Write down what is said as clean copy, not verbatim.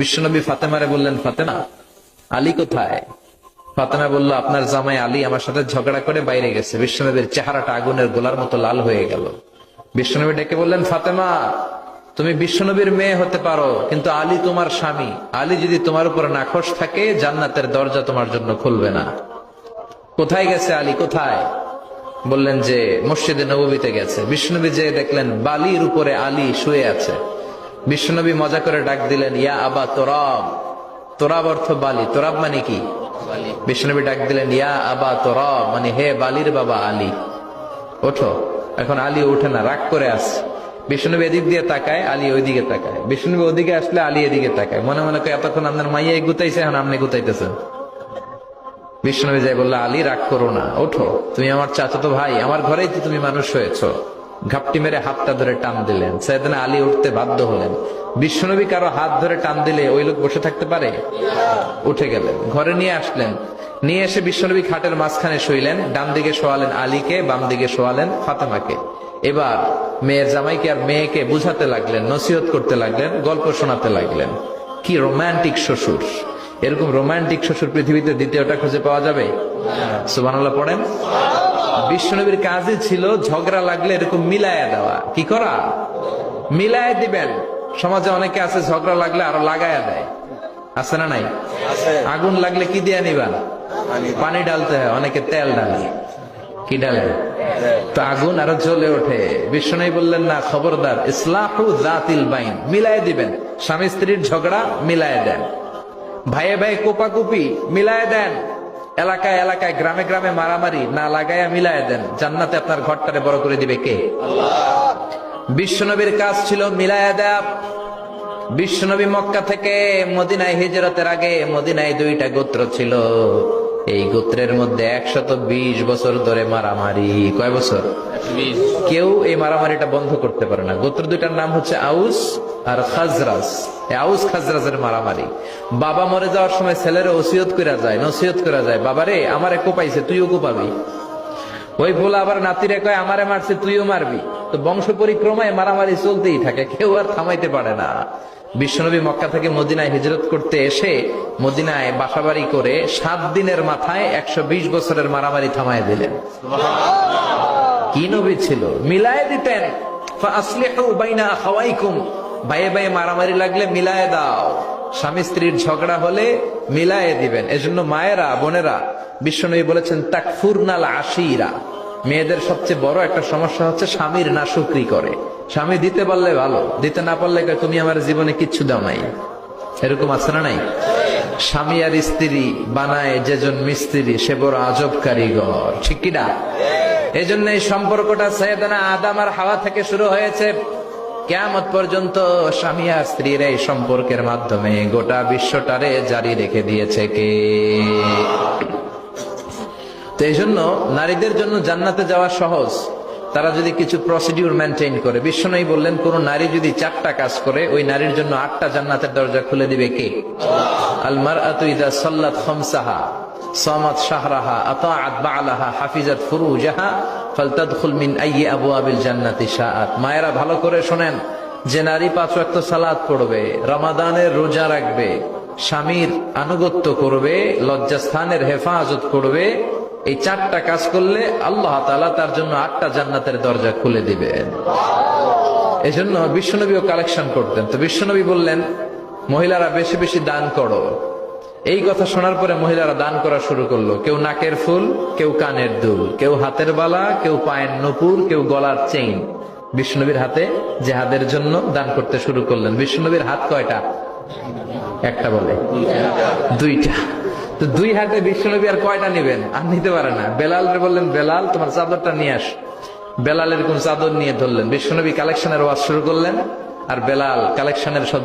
বিশ্বনবী ফাতেমারে বললেন, ফাতেমা, আলী কোথায়? ফাতেমা বলল, আপনার জামাই আলী আমার সাথে ঝগড়া করে বাইরে গেছে। বিশ্বনবীর চেহারাটা আগুনের গোলার মতো লাল হয়ে গেল। বিশ্বনবী ডেকে বললেন, ফাতেমা, তুমি বিশ্বনবীর মেয়ে হতে পারো, কিন্তু আলী তোমার স্বামী। আলী যদি তোমার উপর নাখোশ থাকে, জান্নাতের দরজা তোমার জন্য খুলবে না। কোথায় গেছে আলী, কোথায়? বললেন যে মসজিদে নববীতে গেছে। বিশ্বনবী যে দেখলেন বালির উপরে আলী শুয়ে আছে। বিশ্বনবী মজা করে ডাক দিলেন, ইয়া আবা তোরাব। তোরাব অর্থ বালি, তোরাব মানে কি? বিশ্বনবী ডাক দিলেন, ইয়া আবা তোরাব, মানে হে বালির বাবা আলী, ওঠো। এখন আলী ওঠে না, রাগ করে আসছে। বিশ্বনবী এদিক দিয়ে তাকায়, আলী ওইদিকে তাকায়। বিশ্বনবী ওদিকে আসলে আলী এদিকে তাকায়। মনে মনে করে, এতক্ষণ আপনার মাইয়াই গুতাইছে, এখন আপনি গুতাইতেছেন। বিশ্বনবী যাই বললো, আলী রাগ করো না, ওঠো, তুমি আমার চাচাতো ভাই, আমার ঘরেই তো তুমি মানুষ হয়েছো। ঘাপটি মেরে হাতটা ধরে টান দিলেন। সাইয়েদনা আলী উঠতে বাধ্য হলেন। বিশ্বনবী কারো হাত ধরে টান দিলে ওই লোক বসে থাকতে পারে? উঠে গেলেন, ঘরে নিয়ে আসলেন। নিয়ে এসে বিশ্বনবী খাটের মাঝখানে শুইলেন। ডান দিকে শোয়ালেন আলীকে, বাম দিকে শোয়ালেন ফাতেমাকে। এবার মেয়ের জামাইকে আর মেয়েকে বুঝাতে লাগলেন, নসিহত করতে লাগলেন, গল্প শোনাতে লাগলেন। কি রোমান্টিক শ্বশুর! এরকম রোমান্টিক শ্বশুর পৃথিবীতে দ্বিতীয়টা খুঁজে পাওয়া যাবে? সুবহানাল্লাহ পড়েন। বিশ্বনবীর কাজই ছিল ঝগড়া লাগলে এরকম মিলায়া দেওয়া। কি করা? মিলায়া দিবেন। সমাজে অনেকে আছে ঝগড়া লাগলে আরো লাগায়া দেয়, আছে না নাই? আগুন লাগলে কি দিয়ে নিবান? পানি ডালতে হয়, অনেকে তেল ডালে। কি ডালে? তো আগুন আরো জ্বলে ওঠে। বিশ্বনবী বললেন, না, খবরদার, ইসলাহু যাতিল বাইন, মিলায় দিবেন। স্বামী স্ত্রীর ঝগড়া মিলায় দেন, ভাইয়ে ভাই কোপাকুপি মিলায় দেন, এলাকায় এলাকায় গ্রামে গ্রামে মারামারি না লাগায়া মিলায় দেন। জান্নাতে আপনার ঘরটারে বড় করে দিবে কে? আল্লাহ। বিশ্বনবীর কাজ ছিল মিলায়া দেয়া। বিশ্বনবী মক্কা থেকে মদিনায় হিজরতের আগে মদিনায় 2টা গোত্র ছিল। এই গোত্রের মধ্যে 120 বছর ধরে মারামারি। কয় বছর? 20। কেউ এই মারামারিটা বন্ধ করতে পারে না। গোত্র 2টার নাম হচ্ছে আউস আর খাজরাজ। আউস খাজরাজের মারামারি। বাবা মরে যাওয়ার সময় ছেলেরা ওসিয়ত করা যায়, নসিহত করা যায়, বাবারে আমারে কোপাইছে, তুইও কোপাবি। ওই ভোলা আবার নাতিরে কয়, আমারে মারছে, তুইও মারবি। তো বংশ পরিক্রমায় মারামারি চলতেই থাকে, কেউ আর থামাইতে পারে না। বিশ্বনবী মক্কা থেকে মদিনায় হিজরত করতে এসে মদিনায় বাসাবাড়ি করে 7 দিনের মাথায় 120 বছরের মারামারি থামায় দিলেন। কি নবী ছিল! মিলায় দিতেন। ফাসলিহু বাইনা আখাওয়াইকুম, ভাইয়ে ভাইয়ে মারামারি লাগলে মিলায় দাও। স্বামী স্ত্রীর ঝগড়া হলে মিলায়ে দিবেন। এজন্য মায়েরা, বোনেরা, বিশ্বনবী বলেছেন, তাকফুরনাল আশিরা, মেয়েদের সবচেয়ে বড় একটা সমস্যা হচ্ছে স্বামীর নাশুকরি করে। স্বামী দিতে পারলে ভালো, দিতে না পারলে তুমি আমার জীবনে কিচ্ছু দাও নাই। এরকম আছে না নাই? স্বামী আর স্ত্রী বানায় যেজন মিস্ত্রি, সে বড় আজব কারিগর। ঠিক কিনা? এই জন্য এই সম্পর্কটা সাইয়েদনা আদম আর হাওয়া থেকে শুরু হয়েছে। কিয়ামত পর্যন্ত স্বামী আর স্ত্রীর এই সম্পর্কের মাধ্যমে গোটা বিশ্বটারে জারি রেখে দিয়েছে কে? তো এই জন্য নারীদের জন্য জান্নাতে যাওয়া সহজ, তারা যদি কিছু প্রসিডিউর মেনটেন করে। বিশ্বনবী বললেন, কোন নারী যদি 4টা কাজ করে, ওই নারীর জন্য 8টা জান্নাতের দরজা খুলে দিবে কে? আল মারআতু ইযা সাল্লাত খামসাহা সামাত শাহরাহা আতাআত বা'লাহা হাফিজাত ফুরুজাহা ফালতাদখুল মিন আইয়ি আবওয়াবিল জান্নাতি শাআত। মায়েরা ভালো করে শোনেন, যে নারী 5 ওয়াক্ত সালাত পড়বে, রমাদানের রোজা রাখবে, স্বামীর আনুগত্য করবে, লজ্জাস্থানের হেফাজত করবে, এই 4টা কাজ করলে আল্লাহ তাআলা তার জন্য 8টা জান্নাতের দরজা খুলে দিবেন। এজন্য বিশ্বনবীও কালেকশন করতেন। তো বিশ্বনবী বললেন, মহিলারা বেশি বেশি দান করো। এই কথা শোনার পরে মহিলারা দান করা শুরু করলো। কেউ নাকের ফুল, কেউ কানের দুল, কেউ হাতের বালা, কেউ পায়ের নূপুর, কেউ গলার চেইন বিশ্বনবীর হাতে জিহাদের জন্য দান করতে শুরু করলেন। বিশ্বনবীর হাত কয়টা? একটা বলে 2টা। তো 2 হাতে বিশ্বনবী আর কয়টা নিবেন? আর নিতে পারে না। বেলালরে বললেন, বেলাল তোমার চাদরটা নিয়ে আস। বেলাল এরকম চাদর নিয়ে ধরলেন। বিশ্বনবী কালেকশনের ওয়াজ শুরু করলেন, আর বেলাল কালেকশনের সব